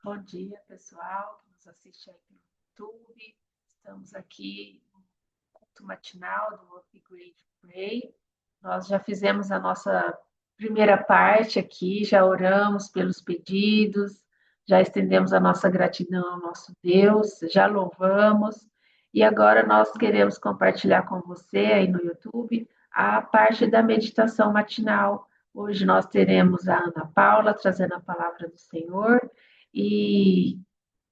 Bom dia, pessoal que nos assiste aí pelo YouTube. Estamos aqui no culto matinal do Upgrade Pray. Nós já fizemos a nossa primeira parte aqui, já oramos pelos pedidos, já estendemos a nossa gratidão ao nosso Deus, já louvamos. E agora nós queremos compartilhar com você aí no YouTube a parte da meditação matinal. Hoje nós teremos a Ana Paula trazendo a palavra do Senhor e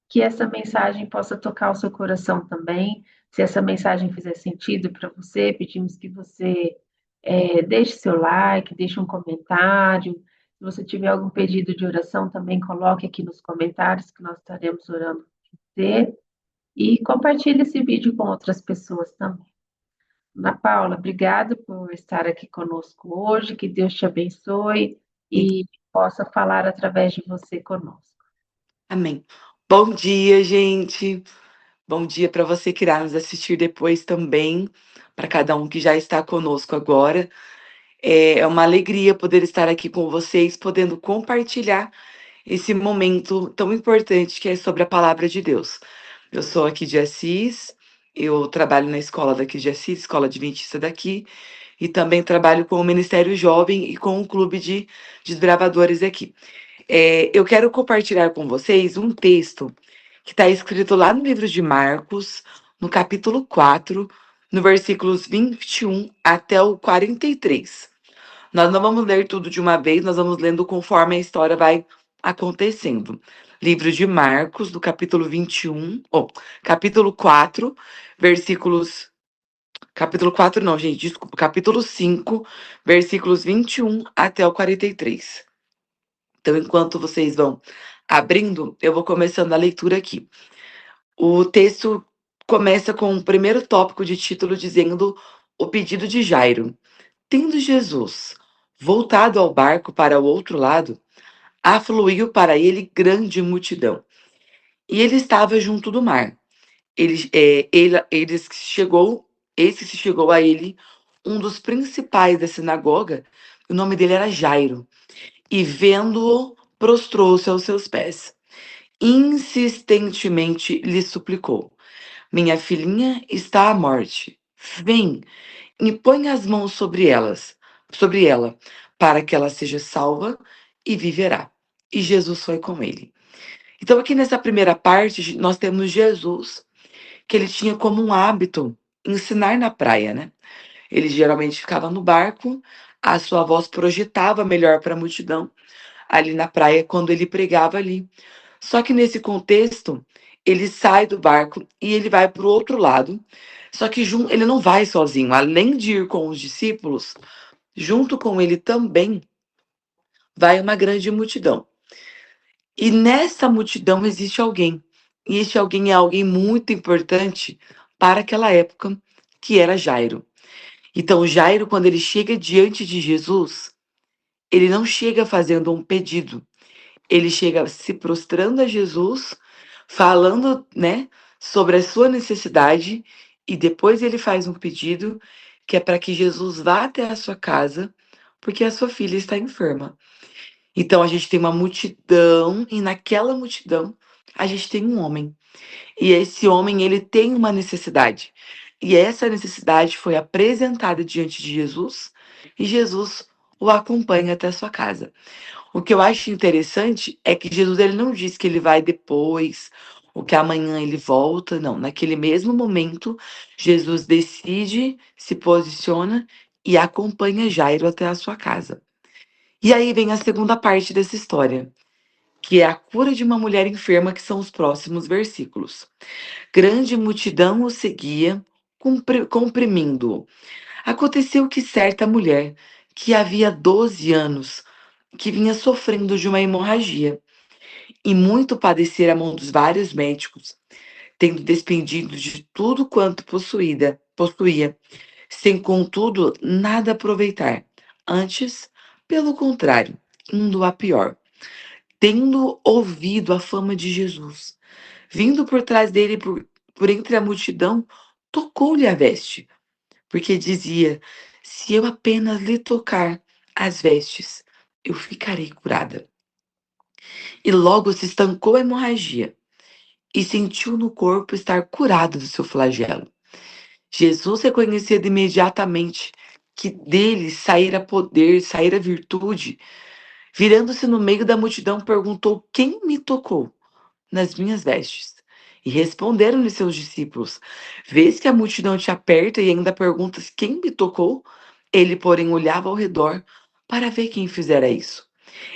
que essa mensagem possa tocar o seu coração também. Se essa mensagem fizer sentido para você, pedimos que você deixe seu like, deixe um comentário. Se você tiver algum pedido de oração, também coloque aqui nos comentários que nós estaremos orando por você. E compartilhe esse vídeo com outras pessoas também. Ana Paula, obrigada por estar aqui conosco hoje. Que Deus te abençoe e possa falar através de você conosco. Amém. Bom dia, gente. Bom dia para você que irá nos assistir depois também, para cada um que já está conosco agora. É uma alegria poder estar aqui com vocês, podendo compartilhar esse momento tão importante que é sobre a palavra de Deus. Eu sou aqui de Assis, eu trabalho na escola daqui de Assis, escola adventista daqui, e também trabalho com o Ministério Jovem e com o Clube de Desbravadores aqui. Eu quero compartilhar com vocês um texto que está escrito lá no livro de Marcos, no capítulo 4, no versículos 21 até o 43. Nós não vamos ler tudo de uma vez, nós vamos lendo conforme a história vai acontecendo. Livro de Marcos, do capítulo 21, capítulo 4, versículos. Capítulo 4, não, gente, desculpa. Capítulo 5, versículos 21 até o 43. Então, enquanto vocês vão abrindo, eu vou começando a leitura aqui. O texto começa com o primeiro tópico de título dizendo o pedido de Jairo. Tendo Jesus voltado ao barco para o outro lado, afluiu para ele grande multidão. E ele estava junto do mar. Eles chegou, esse se chegou a ele, um dos principais da sinagoga, o nome dele era Jairo, e vendo-o, prostrou-se aos seus pés. Insistentemente lhe suplicou: Minha filhinha está à morte. Vem e põe as mãos sobre ela, para que ela seja salva e viverá. E Jesus foi com ele. Então, aqui nessa primeira parte, nós temos Jesus, que ele tinha como um hábito ensinar na praia, né? Ele geralmente ficava no barco, a sua voz projetava melhor para a multidão ali na praia quando ele pregava ali. Só que nesse contexto, ele sai do barco e ele vai para o outro lado. Só que ele não vai sozinho. Além de ir com os discípulos, junto com ele também vai uma grande multidão. E nessa multidão existe alguém. E esse alguém é alguém muito importante para aquela época, que era Jairo. Então, Jairo, quando ele chega diante de Jesus, ele não chega fazendo um pedido. Ele chega se prostrando a Jesus, falando, né, sobre a sua necessidade, e depois ele faz um pedido que é para que Jesus vá até a sua casa, porque a sua filha está enferma. Então a gente tem uma multidão, e naquela multidão a gente tem um homem. E esse homem, ele tem uma necessidade. E essa necessidade foi apresentada diante de Jesus, e Jesus o acompanha até a sua casa. O que eu acho interessante é que Jesus ele não diz que ele vai depois, ou que amanhã ele volta, não. Naquele mesmo momento, Jesus decide, se posiciona e acompanha Jairo até a sua casa. E aí vem a segunda parte dessa história, que é a cura de uma mulher enferma, que são os próximos versículos. Grande multidão o seguia, comprimindo-o. Aconteceu que certa mulher, que havia 12 anos, que vinha sofrendo de uma hemorragia, e muito padecer a mão dos vários médicos, tendo despendido de tudo quanto possuía, sem contudo nada aproveitar. Antes, pelo contrário, indo a pior. Tendo ouvido a fama de Jesus, vindo por trás dele por entre a multidão, tocou-lhe a veste, porque dizia: se eu apenas lhe tocar as vestes, eu ficarei curada. e logo se estancou a hemorragia e sentiu no corpo estar curado do seu flagelo. Jesus reconhecia imediatamente que dele saíra poder, saíra virtude. Virando-se no meio da multidão, perguntou: Quem me tocou nas minhas vestes? E responderam-lhe seus discípulos: Vês que a multidão te aperta e ainda perguntas: Quem me tocou? Ele, porém, olhava ao redor para ver quem fizera isso.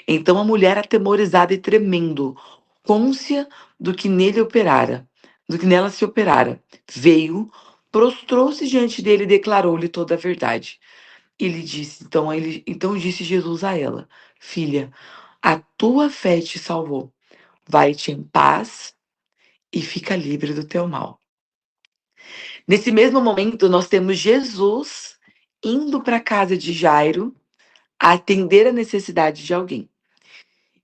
Então a mulher, atemorizada e tremendo, cônscia do que nele operara, do que nela se operara, veio, prostrou-se diante dele e declarou-lhe toda a verdade. Ele disse, então disse Jesus a ela: Filha, a tua fé te salvou. Vai-te em paz e fica livre do teu mal. Nesse mesmo momento, nós temos Jesus indo para a casa de Jairo atender a necessidade de alguém.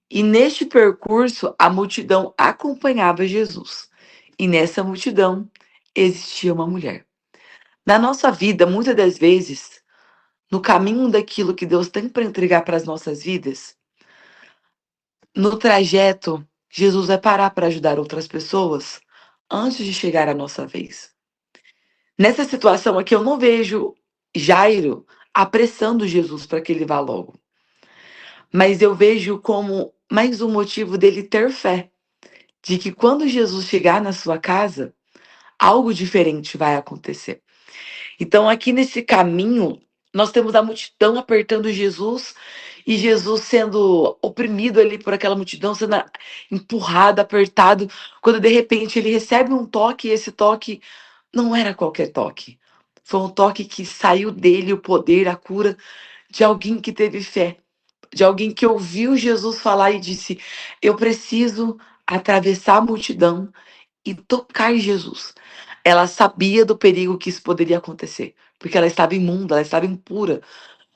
E neste percurso, a multidão acompanhava Jesus. E nessa multidão existia uma mulher. Na nossa vida, muitas das vezes, no caminho daquilo que Deus tem para entregar para as nossas vidas, no trajeto, Jesus vai parar para ajudar outras pessoas antes de chegar a nossa vez. Nessa situação aqui, eu não vejo Jairo apressando Jesus para que ele vá logo, mas eu vejo como mais um motivo dele ter fé, de que quando Jesus chegar na sua casa, algo diferente vai acontecer. Então, aqui nesse caminho, nós temos a multidão apertando Jesus e Jesus sendo oprimido ali por aquela multidão, sendo empurrado, apertado, quando de repente ele recebe um toque e esse toque não era qualquer toque. Foi um toque que saiu dele o poder, a cura de alguém que teve fé, de alguém que ouviu Jesus falar e disse: Eu preciso atravessar a multidão e tocar em Jesus. Ela sabia do perigo que isso poderia acontecer, porque ela estava imunda, ela estava impura.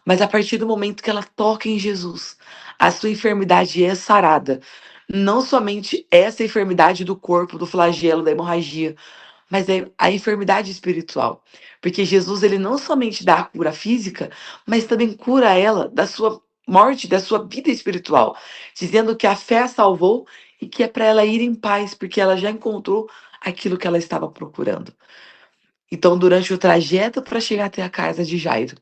Mas a partir do momento que ela toca em Jesus, a sua enfermidade é sarada. Não somente essa enfermidade do corpo, do flagelo, da hemorragia, mas é a enfermidade espiritual. Porque Jesus, ele não somente dá a cura física, mas também cura ela da sua morte, da sua vida espiritual, dizendo que a fé a salvou e que é para ela ir em paz, porque ela já encontrou aquilo que ela estava procurando. Então, durante o trajeto para chegar até a casa de Jairo,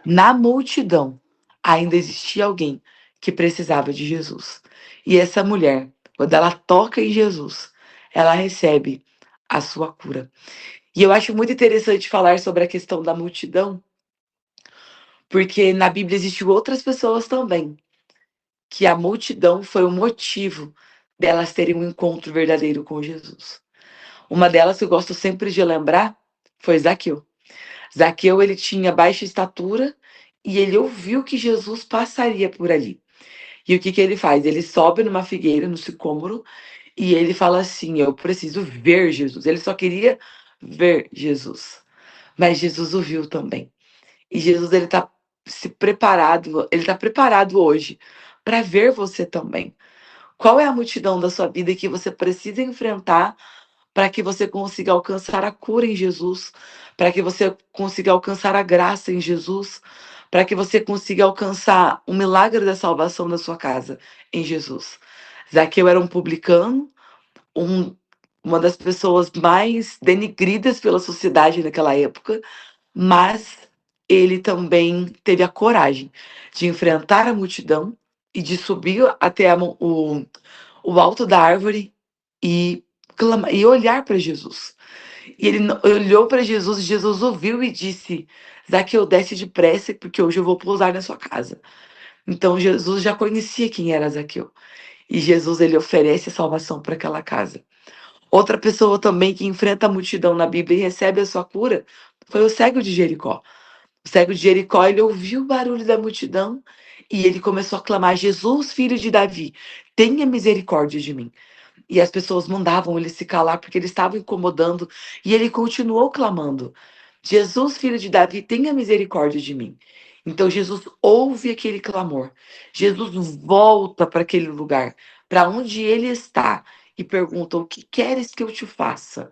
na multidão, ainda existia alguém que precisava de Jesus. E essa mulher, quando ela toca em Jesus, ela recebe a sua cura. E eu acho muito interessante falar sobre a questão da multidão, porque na Bíblia existem outras pessoas também, que a multidão foi o motivo delas terem um encontro verdadeiro com Jesus. Uma delas que eu gosto sempre de lembrar foi Zaqueu. Zaqueu, ele tinha baixa estatura e ele ouviu que Jesus passaria por ali. E o que que ele faz? Ele sobe numa figueira, no sicômoro, e ele fala assim: Eu preciso ver Jesus. Ele só queria ver Jesus. Mas Jesus o viu também. E Jesus, ele tá se preparado, ele tá preparado hoje para ver você também. Qual é a multidão da sua vida que você precisa enfrentar para que você consiga alcançar a cura em Jesus, para que você consiga alcançar a graça em Jesus, para que você consiga alcançar o milagre da salvação da sua casa em Jesus? Zaqueu era um publicano, um, uma das pessoas mais denigridas pela sociedade naquela época, mas ele também teve a coragem de enfrentar a multidão e de subir até o alto da árvore e, e olhar para Jesus. E ele olhou para Jesus e Jesus ouviu e disse: Zaqueu, desce depressa, porque hoje eu vou pousar na sua casa. Então Jesus já conhecia quem era Zaqueu. E Jesus, ele oferece a salvação para aquela casa. Outra pessoa também que enfrenta a multidão na Bíblia e recebe a sua cura foi o cego de Jericó. O cego de Jericó, ele ouviu o barulho da multidão e ele começou a clamar: Jesus, filho de Davi, tenha misericórdia de mim. E as pessoas mandavam ele se calar porque ele estava incomodando e ele continuou clamando: Jesus, filho de Davi, tenha misericórdia de mim. Então Jesus ouve aquele clamor. Jesus volta para aquele lugar, para onde ele está, e pergunta: O que queres que eu te faça?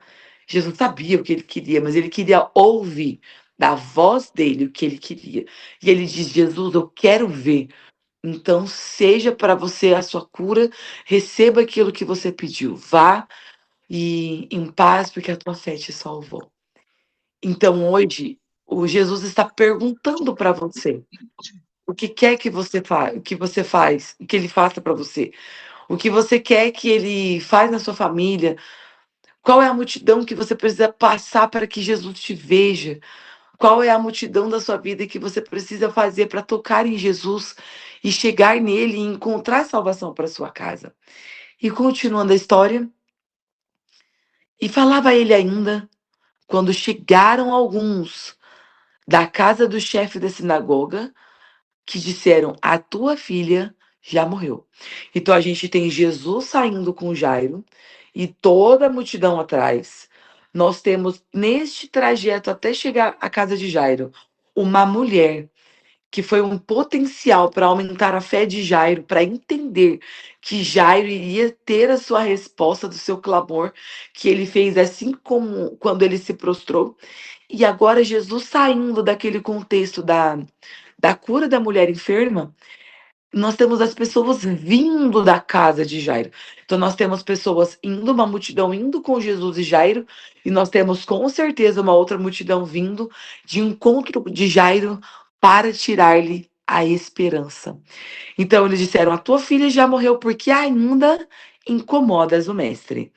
Jesus sabia o que ele queria, mas ele queria ouvir da voz dele o que ele queria. E ele diz: Jesus, eu quero ver. Então, seja para você a sua cura, receba aquilo que você pediu. Vá e em paz, porque a tua fé te salvou. Então, hoje, o Jesus está perguntando para você o que quer que você que você faz, que ele faça para você. O que você quer que ele faz na sua família. Qual é a multidão que você precisa passar para que Jesus te veja? Qual é a multidão da sua vida que você precisa fazer para tocar em Jesus e chegar nele e encontrar salvação para sua casa? E continuando a história, e falava ele ainda, quando chegaram alguns da casa do chefe da sinagoga, que disseram: A tua filha já morreu. Então a gente tem Jesus saindo com Jairo e toda a multidão atrás. Nós temos neste trajeto até chegar à casa de Jairo uma mulher que foi um potencial para aumentar a fé de Jairo, para entender que Jairo iria ter a sua resposta do seu clamor, que ele fez assim como quando ele se prostrou. E agora Jesus saindo daquele contexto da cura da mulher enferma, nós temos as pessoas vindo da casa de Jairo. Então, nós temos pessoas indo, uma multidão indo com Jesus e Jairo, e nós temos com certeza uma outra multidão vindo de encontro de Jairo para tirar-lhe a esperança. Então, eles disseram: A tua filha já morreu porque ainda incomodas o mestre.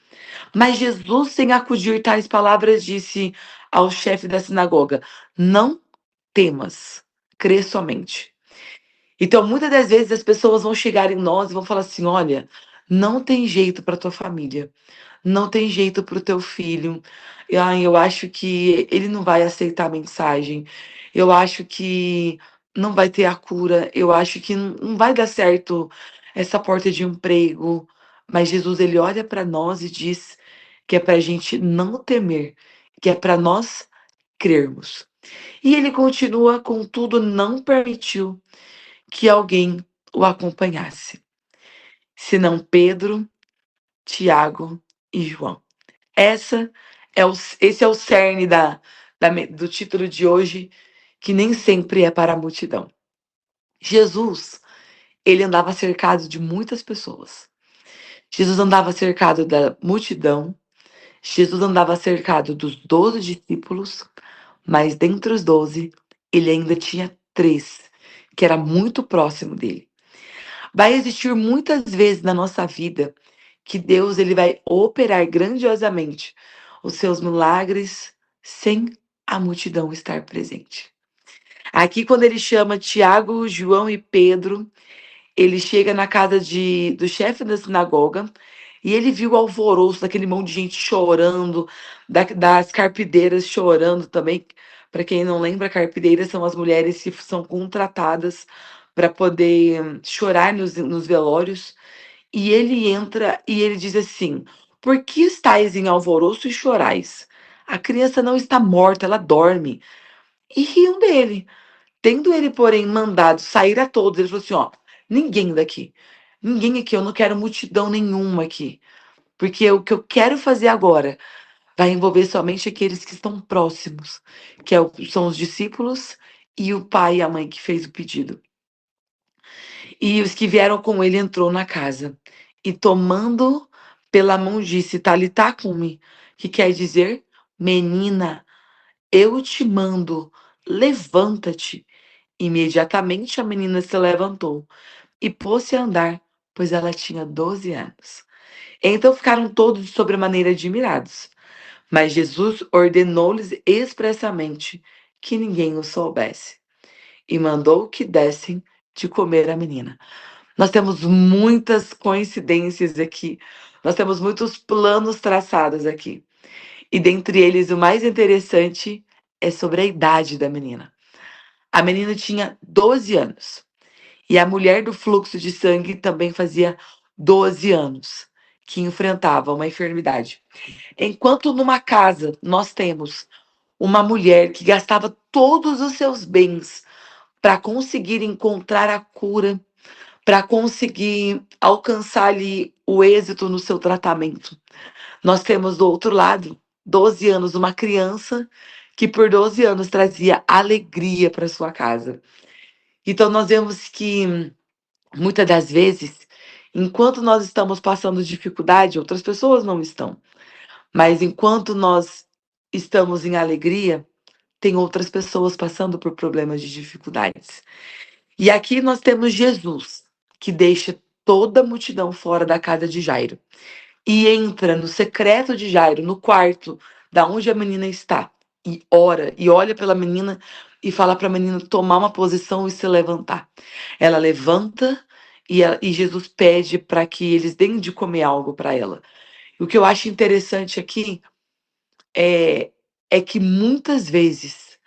Mas Jesus, sem acudir tais palavras, disse ao chefe da sinagoga: Não temas, crê somente. Então, muitas das vezes as pessoas vão chegar em nós e vão falar assim: olha, não tem jeito para tua família, não tem jeito para o teu filho. Ai, eu acho que ele não vai aceitar a mensagem. Eu acho que não vai ter a cura. Eu acho que não vai dar certo essa porta de emprego. Mas Jesus, ele olha para nós e diz que é para a gente não temer, que é para nós crermos. E ele continua, contudo, não permitiu que alguém o acompanhasse, senão Pedro, Tiago e João. Essa esse é o cerne do título de hoje, que nem sempre é para a multidão. Jesus, ele andava cercado de muitas pessoas. Jesus andava cercado da multidão. Jesus andava cercado dos 12 discípulos, mas dentre os 12, ele ainda tinha três, que era muito próximo dele. Vai existir muitas vezes na nossa vida que Deus ele vai operar grandiosamente os seus milagres sem a multidão estar presente. Aqui, quando ele chama Tiago, João e Pedro, ele chega na casa do chefe da sinagoga e ele viu o alvoroço daquele monte de gente chorando, das carpideiras chorando também. Para quem não lembra, carpideiras são as mulheres que são contratadas para poder chorar nos velórios. E ele entra e ele diz assim: Por que estáis em alvoroço e chorais? A criança não está morta, ela dorme. E riam dele. Tendo ele, porém, mandado sair a todos, ele falou assim: Ó, ninguém daqui. Ninguém aqui, eu não quero multidão nenhuma aqui. Porque o que eu quero fazer agora vai envolver somente aqueles que estão próximos, que são os discípulos e o pai e a mãe que fez o pedido. E os que vieram com ele entrou na casa. E tomando pela mão disse: Talitá cumi, que quer dizer: Menina, eu te mando, levanta-te. Imediatamente a menina se levantou e pôs-se a andar, pois ela tinha 12 anos. Então ficaram todos de sobremaneira admirados. Mas Jesus ordenou-lhes expressamente que ninguém o soubesse e mandou que dessem de comer à menina. Nós temos muitas coincidências aqui. Nós temos muitos planos traçados aqui. E dentre eles, o mais interessante é sobre a idade da menina. A menina tinha 12 anos. E a mulher do fluxo de sangue também fazia 12 anos que enfrentava uma enfermidade. Enquanto numa casa nós temos uma mulher que gastava todos os seus bens para conseguir encontrar a cura, para conseguir alcançar ali o êxito no seu tratamento. Nós temos do outro lado, 12 anos, uma criança que por 12 anos trazia alegria para sua casa. Então nós vemos que Muitas das vezes, enquanto nós estamos passando dificuldade, outras pessoas não estão. Mas enquanto nós estamos em alegria, tem outras pessoas passando por problemas de dificuldades. E aqui nós temos Jesus, que deixa toda a multidão fora da casa de Jairo e entra no secreto de Jairo, no quarto da onde a menina está, e ora e olha pela menina e fala para a menina tomar uma posição e se levantar. Ela levanta e Jesus pede para que eles deem de comer algo para ela. O que eu acho interessante aqui é, é que muitas vezes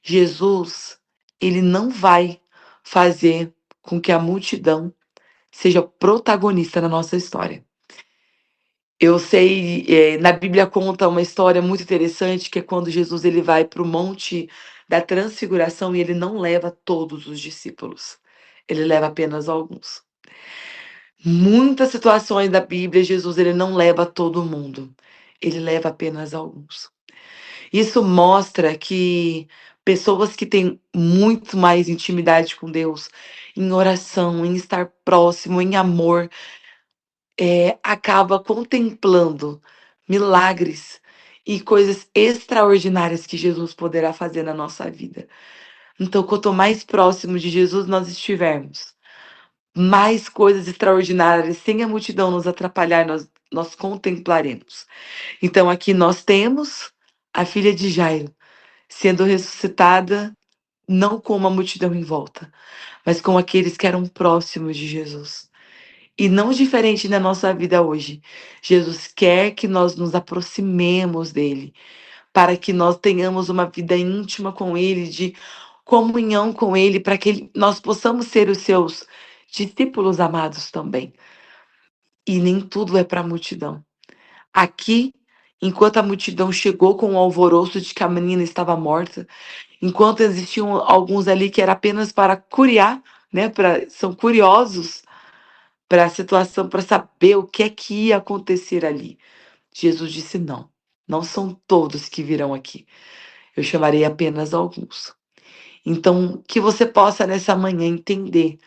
Jesus ele não vai fazer com que a multidão seja protagonista na nossa história. Eu sei, na Bíblia conta uma história muito interessante, que é quando Jesus ele vai para o monte da transfiguração e ele não leva todos os discípulos, ele leva apenas alguns. Muitas situações da Bíblia, Jesus ele não leva todo mundo, ele leva apenas alguns. Isso mostra que pessoas que têm muito mais intimidade com Deus, em oração, em estar próximo, em amor, acaba contemplando milagres e coisas extraordinárias que Jesus poderá fazer na nossa vida. Então, quanto mais próximo de Jesus nós estivermos, mais coisas extraordinárias, sem a multidão nos atrapalhar, nós contemplaremos. Então, aqui nós temos a filha de Jairo sendo ressuscitada, não com uma multidão em volta, mas com aqueles que eram próximos de Jesus. E não diferente na nossa vida hoje. Jesus quer que nós nos aproximemos dele, para que nós tenhamos uma vida íntima com ele, de comunhão com ele, para que nós possamos ser os seus discípulos amados também. E nem tudo é para a multidão. Aqui, enquanto a multidão chegou com o alvoroço de que a menina estava morta, enquanto existiam alguns ali que era apenas para curiar, né, são curiosos para a situação, para saber o que é que ia acontecer ali. Jesus disse: não, não são todos que virão aqui. Eu chamarei apenas alguns. Então, que você possa nessa manhã entender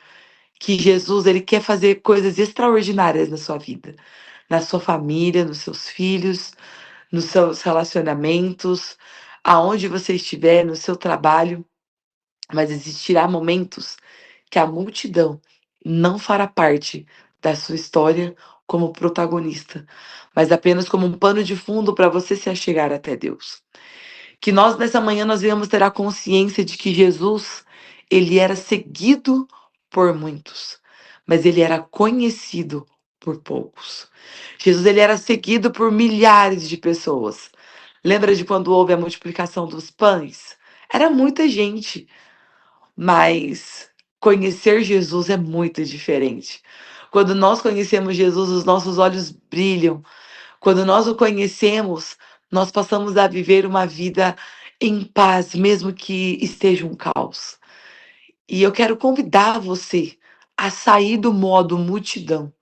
que Jesus ele quer fazer coisas extraordinárias na sua vida, na sua família, nos seus filhos, nos seus relacionamentos, aonde você estiver, no seu trabalho, mas existirá momentos que a multidão não fará parte da sua história como protagonista, mas apenas como um pano de fundo para você se achegar até Deus. Que nós nessa manhã nós venhamos ter a consciência de que Jesus, ele era seguido por muitos, mas ele era conhecido por poucos. Jesus ele era seguido por milhares de pessoas. Lembra de quando houve a multiplicação dos pães? Era muita gente, mas conhecer Jesus é muito diferente. Quando nós conhecemos Jesus, os nossos olhos brilham. Quando nós o conhecemos, nós passamos a viver uma vida em paz, mesmo que esteja um caos. E eu quero convidar você a sair do modo multidão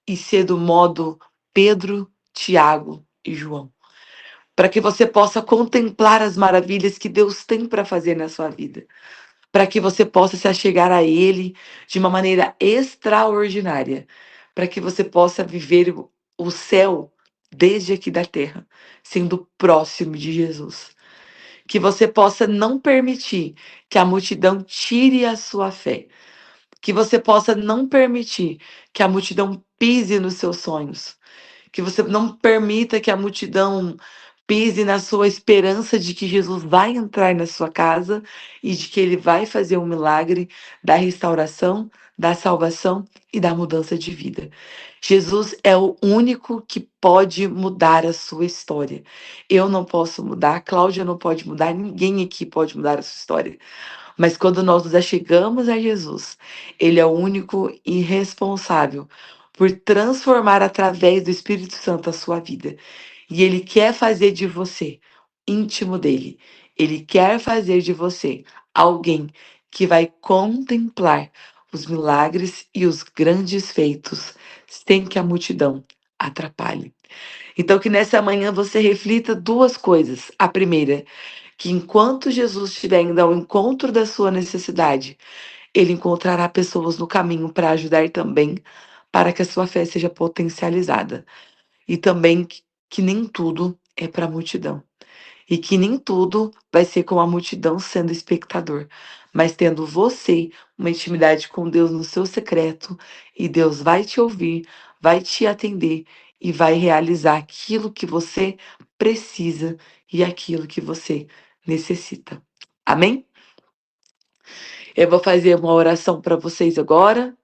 e ser do modo Pedro, Tiago e João, para que você possa contemplar as maravilhas que Deus tem para fazer na sua vida, para que você possa se achegar a Ele de uma maneira extraordinária, para que você possa viver o céu desde aqui da terra, sendo próximo de Jesus. Que você possa não permitir que a multidão tire a sua fé. Que você possa não permitir que a multidão pise nos seus sonhos. Que você não permita que a multidão pise na sua esperança de que Jesus vai entrar na sua casa e de que ele vai fazer um milagre da restauração, da salvação e da mudança de vida. Jesus é o único que pode mudar a sua história. Eu não posso mudar, a Cláudia não pode mudar, ninguém aqui pode mudar a sua história. Mas quando nós nos achegamos a Jesus, Ele é o único e responsável por transformar através do Espírito Santo a sua vida. E Ele quer fazer de você íntimo dele. Ele quer fazer de você alguém que vai contemplar os milagres e os grandes feitos sem que a multidão atrapalhe. Então, que nessa manhã você reflita duas coisas. A primeira, que enquanto Jesus estiver indo ao encontro da sua necessidade, ele encontrará pessoas no caminho para ajudar também, para que a sua fé seja potencializada. E também que nem tudo é para a multidão. E que nem tudo vai ser com a multidão sendo espectador, mas tendo você uma intimidade com Deus no seu secreto, e Deus vai te ouvir, vai te atender e vai realizar aquilo que você precisa e aquilo que você necessita. Amém? Eu vou fazer uma oração para vocês agora.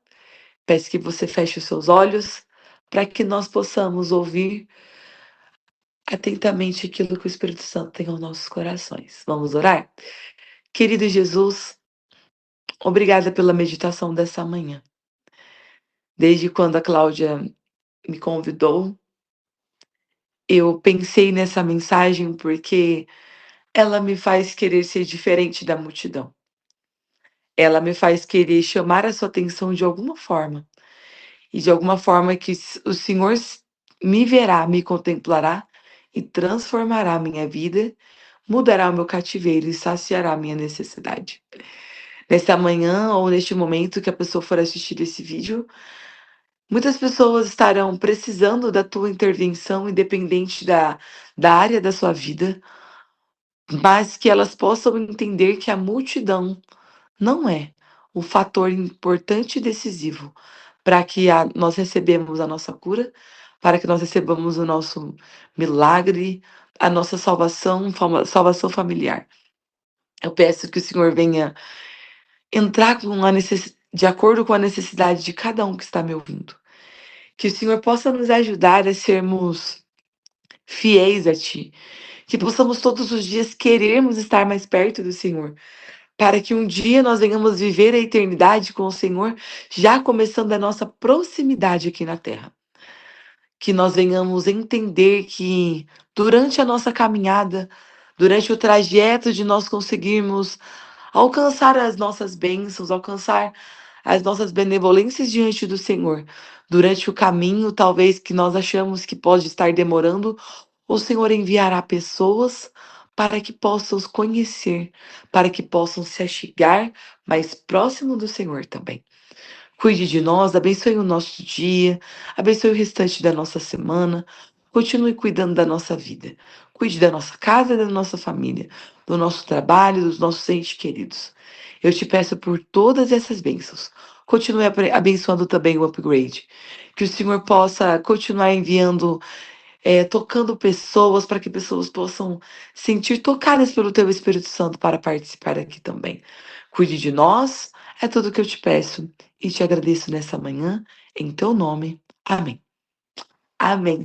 Peço que você feche os seus olhos para que nós possamos ouvir atentamente aquilo que o Espírito Santo tem aos nossos corações. Vamos orar? Querido Jesus, obrigada pela meditação dessa manhã. Desde quando a Cláudia me convidou, eu pensei nessa mensagem porque ela me faz querer ser diferente da multidão. Ela me faz querer chamar a sua atenção de alguma forma. E de alguma forma que o Senhor me verá, me contemplará e transformará a minha vida, mudará o meu cativeiro e saciará a minha necessidade. Nessa manhã ou neste momento que a pessoa for assistir esse vídeo, muitas pessoas estarão precisando da tua intervenção, independente da área da sua vida, mas que elas possam entender que a multidão não é o fator importante e decisivo para que nós recebemos a nossa cura, para que nós recebamos o nosso milagre, a nossa salvação, salvação familiar. Eu peço que o Senhor venha entrar de acordo com a necessidade de cada um que está me ouvindo. Que o Senhor possa nos ajudar a sermos fiéis a Ti. Que possamos todos os dias querermos estar mais perto do Senhor. Para que um dia nós venhamos viver a eternidade com o Senhor, já começando a nossa proximidade aqui na terra. Que nós venhamos entender que durante a nossa caminhada, durante o trajeto de nós conseguirmos alcançar as nossas bênçãos, alcançar as nossas benevolências diante do Senhor. Durante o caminho, talvez que nós achamos que pode estar demorando, o Senhor enviará pessoas para que possam os conhecer, para que possam se achegar mais próximo do Senhor também. Cuide de nós, abençoe o nosso dia, abençoe o restante da nossa semana. Continue cuidando da nossa vida. Cuide da nossa casa, da nossa família, do nosso trabalho, dos nossos entes queridos. Eu te peço por todas essas bênçãos. Continue abençoando também o upgrade. Que o Senhor possa continuar enviando, tocando pessoas para que pessoas possam sentir tocadas pelo Teu Espírito Santo para participar aqui também. Cuide de nós, é tudo que eu te peço e te agradeço nessa manhã, em Teu nome. Amém. Amém.